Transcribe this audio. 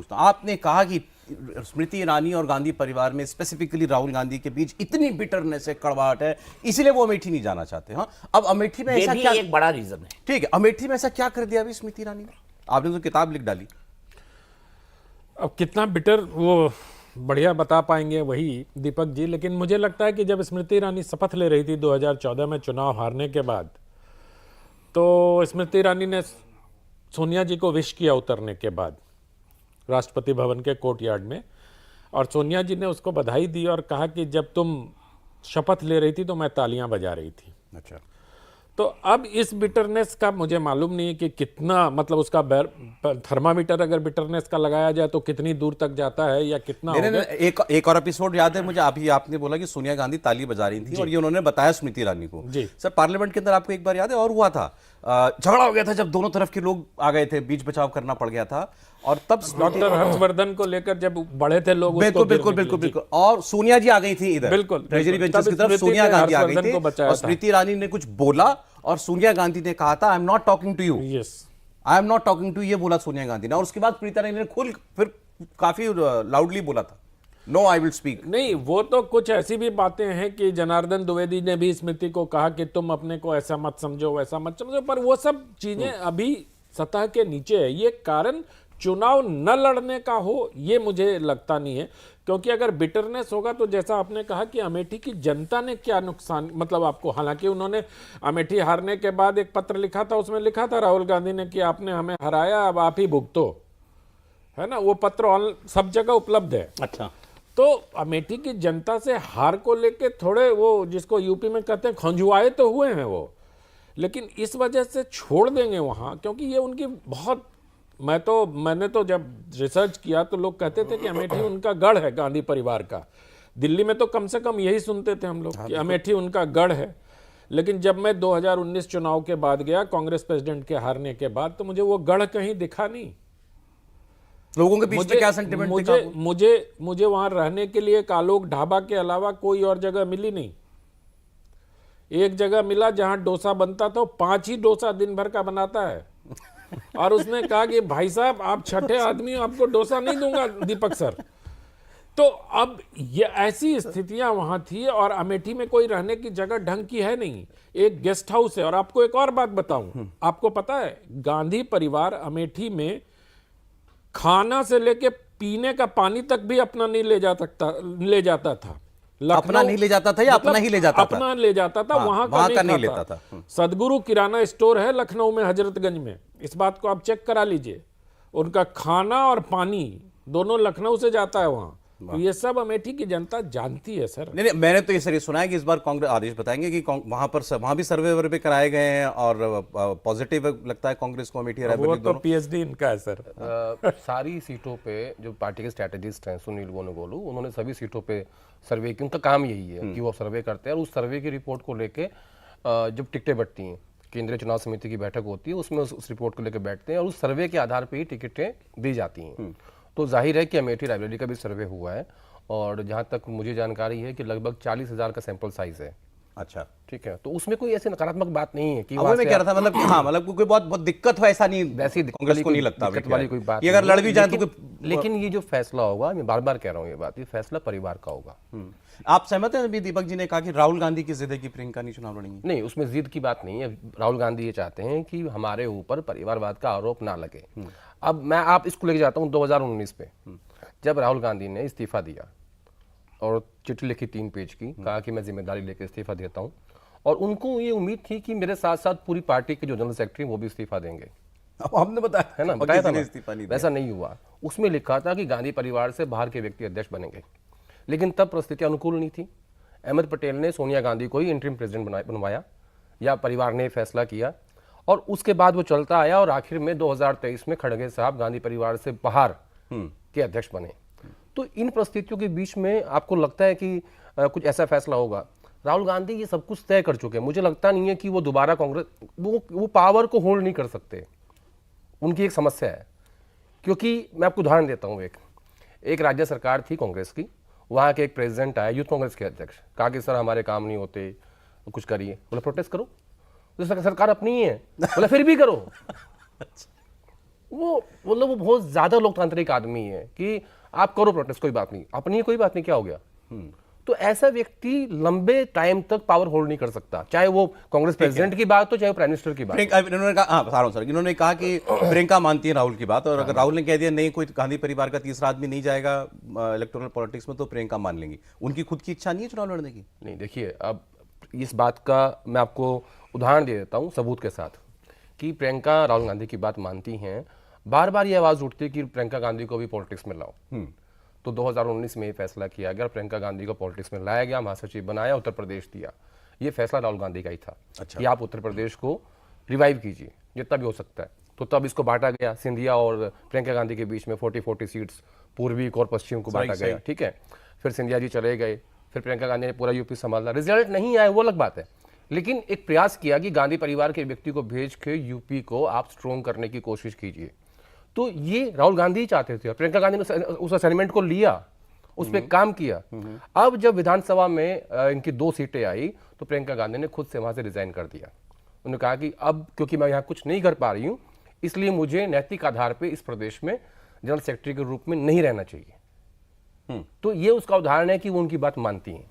पूछता हूँ, आपने कहा कि स्मृति ईरानी और गांधी परिवार में स्पेसिफिकली राहुल गांधी के बीच इतनी बिटरनेस है, कड़वाहट है, इसीलिए वो अमेठी नहीं जाना चाहते। हाँ, अब अमेठी में ये ऐसा भी क्या, एक बड़ा रीजन है। ठीक है, अमेठी में ऐसा क्या कर दिया अभी स्मृति ईरानी ने? आपने तो किताब लिख डाली। अब कितना बिटर वो बढ़िया बता पाएंगे वही दीपक जी, लेकिन मुझे लगता है कि जब स्मृति ईरानी शपथ ले रही थी 2014 में चुनाव हारने के बाद, तो स्मृति ईरानी ने सोनिया जी को विश किया उतरने के बाद राष्ट्रपति भवन के कोर्टयार्ड में, और सोनिया जी ने उसको बधाई दी और कहा कि जब तुम शपथ ले रही थी तो मैं तालियां बजा रही थी। अच्छा, तो अब इस बिटरनेस का मुझे मालूम नहीं है कि कितना, मतलब उसका थर्मामीटर अगर बिटरनेस का लगाया जाए तो कितनी दूर तक जाता है या कितना नहीं, होगा। नहीं, एक और एपिसोड याद है मुझे, अभी आपने बोला कि सोनिया गांधी ताली बजा रही थी और ये उन्होंने बताया स्मृति ईरानी को। जी। सर, पार्लियामेंट के अंदर आपको एक बार याद है और हुआ था, झगड़ा हो गया था जब दोनों तरफ के लोग आ गए थे, बीच बचाव करना पड़ गया था, और तब डॉक्टर हर्षवर्धन को लेकर जब बढ़े थे लोग, बिल्कुल बिल्कुल बिल्कुल बिल्कुल, और सोनिया जी आ गई थी इधर, बिल्कुल, ट्रेजरी बिल्कुल। बेंचेस की तब तरफ स्मृति सोनिया ने गांधी आ गई हर्षवर्धन को थी बचाया और था। स्मृति ईरानी ने कुछ बोला और सोनिया गांधी ने कहा था, I am not talking to you, yes, I am not talking to, ये बोला सोनिया गांधी ने, और उसके बाद प्रीता ईरानी ने खुल फिर काफी लाउडली बोला था, नो आई विल स्पीक। नहीं, वो तो कुछ ऐसी भी बातें हैं कि जनार्दन द्विवेदी ने भी स्मृति को कहा कि तुम अपने को ऐसा मत समझो, वैसा मत समझो, पर वो सब चीजें अभी सतह के नीचे है। ये कारण चुनाव न लड़ने का हो, ये मुझे लगता नहीं है, क्योंकि अगर बिटरनेस होगा तो जैसा आपने कहा कि अमेठी की जनता ने क्या नुकसान, मतलब आपको, हालांकि उन्होंने अमेठी हारने के बाद एक पत्र लिखा था, उसमें लिखा था राहुल गांधी ने कि आपने हमें हराया, अब आप ही भुगतो, है ना, वो पत्र सब जगह उपलब्ध है। अच्छा, तो अमेठी की जनता से हार को लेके थोड़े वो, जिसको यूपी में कहते हैं, खंजुआए तो हुए हैं वो, लेकिन इस वजह से छोड़ देंगे वहां, क्योंकि ये उनकी बहुत, मैंने तो जब रिसर्च किया तो लोग कहते थे कि अमेठी उनका गढ़ है गांधी परिवार का। दिल्ली में तो कम से कम यही सुनते थे हम लोग कि अमेठी उनका गढ़ है, लेकिन जब मैं 2019 चुनाव के बाद गया, कांग्रेस प्रेसिडेंट के हारने के बाद, तो मुझे वो गढ़ कहीं दिखा नहीं। लोगों के बीच में क्या सेंटिमेंट मुझे वहां रहने के लिए एक आलोक ढाबा के अलावा कोई और जगह मिली नहीं। एक जगह मिला जहां डोसा बनता था, 5 ही डोसा दिन भर का बनाता है, और उसने कहा कि भाई साहब आप छठे आदमी हो, आपको डोसा नहीं दूंगा दीपक सर। तो अब ये ऐसी स्थितियां वहां थी, और अमेठी में कोई रहने की जगह ढंग की है नहीं, एक गेस्ट हाउस है। और आपको एक और बात बताऊं, आपको पता है गांधी परिवार अमेठी में खाना से लेके पीने का पानी तक भी अपना नहीं ले जाता था। अपना नहीं ले जाता था या अपना ही ले जाता था? अपना ले जाता था, हाँ, वहां का नहीं लेता था। सदगुरु किराना स्टोर है लखनऊ में, हजरतगंज में, इस बात को आप चेक करा लीजिए। उनका खाना और पानी दोनों लखनऊ से जाता है वहां। तो ये सब अमेठी की जनता जानती है सर। नहीं, मैंने तो ये सर सुना है कि इस बार कांग्रेस, आदेश बताएंगे कि वहां भी सर्वे वर्वे कराए गए हैं और पॉजिटिव लगता है कांग्रेस को अमेठी वो तो पीएचडी इनका है सर। सारी सीटों पे जो पार्टी के स्ट्रेटेजिस्ट हैं सुनील गोनगोलू, उन्होंने सभी सीटों पे सर्वे की, उनका काम यही है कि वो सर्वे करते हैं, और उस सर्वे की रिपोर्ट को लेके जब टिकटें बढ़ती हैं, केंद्रीय चुनाव समिति की बैठक होती है, उसमें उस रिपोर्ट को लेकर बैठते हैं और उस सर्वे के आधार पर ही टिकटें दी जाती हैं। तो जाहिर है कि अमेठी रायबरेली का भी सर्वे हुआ है, और जहां तक मुझे जानकारी है कि लगभग 40,000 का सैंपल साइज है। अच्छा, ठीक है, तो उसमें कोई ऐसी नकारात्मक बात नहीं है कि मैं कह रहा था, मतलब हाँ, मतलब कोई बहुत दिक्कत हो ऐसा नहीं, वैसी कांग्रेस को नहीं लगता दिक्कत वाली कोई बात, ये अगर लड़ भी जाए तो लेकिन ये जो फैसला होगा, मैं बार बार कह रहा हूँ ये बात, ये फैसला परिवार का होगा। आप सहमत हैं? अभी दीपक जी ने कहा कि राहुल गांधी की जिद है कि प्रियंका नहीं चुनाव लड़ेंगी। नहीं, उसमें जिद की बात नहीं है। राहुल गांधी ये चाहते हैं कि हमारे ऊपर परिवारवाद का आरोप ना लगे। अब मैं आप इसको लेके जाता हूँ 2019 पे, जब राहुल गांधी ने इस्तीफा दिया और चिट्ठी लिखी 3 पेज की, कहा कि मैं जिम्मेदारी लेकर इस्तीफा देता हूँ, और उनको ये उम्मीद थी कि मेरे साथ साथ पूरी पार्टी के जो जनरल सेक्रेटरी वो भी इस्तीफा देंगे। अब हमने बताया है ना, बताया था ना, वैसा नहीं हुआ। उसमें लिखा था कि गांधी परिवार से बाहर के व्यक्ति अध्यक्ष बनेंगे, लेकिन तब परिस्थिति अनुकूल नहीं थी। अहमद पटेल ने सोनिया गांधी को ही इंटरिम प्रेसिडेंट बनवाया, या परिवार ने फैसला किया, और उसके बाद वो चलता आया, और आखिर में 2023 में खड़गे साहब गांधी परिवार से बाहर के अध्यक्ष बने। तो इन परिस्थितियों के बीच में आपको लगता है कि कुछ ऐसा फैसला होगा? राहुल गांधी ये सब कुछ तय कर चुके हैं, मुझे लगता नहीं है कि वो दोबारा कांग्रेस, वो पावर को होल्ड नहीं कर सकते, उनकी एक समस्या है। क्योंकि मैं आपको उदाहरण देता हूँ, एक राज्य सरकार थी कांग्रेस की, वहाँ के एक प्रेसिडेंट आए, यूथ कांग्रेस के अध्यक्ष, कहा कि सर हमारे काम नहीं होते, कुछ करिए। बोले प्रोटेस्ट करो, तो सरकार अपनी ही है, बोले फिर भी करो। वो मतलब वो बहुत ज्यादा लोकतांत्रिक आदमी है कि आप करो प्रोटेस्ट, कोई बात नहीं, अपनी कोई बात नहीं, क्या हो गया। तो ऐसा व्यक्ति लंबे टाइम तक पावर होल्ड नहीं कर सकता, चाहे वो कांग्रेस प्रेसिडेंट की बात हो, चाहे वो प्राइम मिनिस्टर की बात हो। इन्होंने कहा, हाँ बता रहा हूं सर, इन्होंने कहा कि प्रियंका मानती है राहुल की बात, और अगर राहुल ने कह दिया नहीं कोई गांधी परिवार का तीसरा आदमी नहीं जाएगा इलेक्टोरल पॉलिटिक्स में, तो प्रियंका मान लेंगी। उनकी खुद की इच्छा नहीं है चुनाव लड़ने की? नहीं, देखिए, अब इस बात का मैं आपको उदाहरण दे देता हूँ सबूत के साथ कि प्रियंका राहुल गांधी की बात मानती हैं। बार बार ये आवाज उठती है कि प्रियंका गांधी को भी पॉलिटिक्स में लाओ। तो 2019 में ये फैसला किया गया, प्रियंका गांधी को पॉलिटिक्स में लाया गया, महासचिव बनाया, उत्तर प्रदेश दिया। ये फैसला राहुल गांधी का ही था। अच्छा। कि आप उत्तर प्रदेश को रिवाइव कीजिए जितना भी हो सकता है। तो तब इसको बांटा गया, सिंधिया और प्रियंका गांधी के बीच में 40-40 सीट्स पूर्वी और पश्चिम को बांटा गया, ठीक है। फिर सिंधिया जी चले गए, फिर प्रियंका गांधी ने पूरा यूपी संभाला, रिजल्ट नहीं आया वो अलग बात है, लेकिन एक प्रयास किया कि गांधी परिवार के व्यक्ति को भेज के यूपी को आप स्ट्रॉन्ग करने की कोशिश कीजिए। तो ये राहुल गांधी ही चाहते थे, प्रियंका गांधी ने उस असाइनमेंट को लिया, उस पर काम किया। अब जब विधानसभा में इनकी 2 सीटें आई तो प्रियंका गांधी ने खुद से वहां से रिजाइन कर दिया। उन्होंने कहा कि अब क्योंकि मैं यहाँ कुछ नहीं कर पा रही हूं, इसलिए मुझे नैतिक आधार पर इस प्रदेश में जनरल सेक्रेटरी के रूप में नहीं रहना चाहिए। तो ये उसका उदाहरण है कि वो उनकी बात मानती हैं।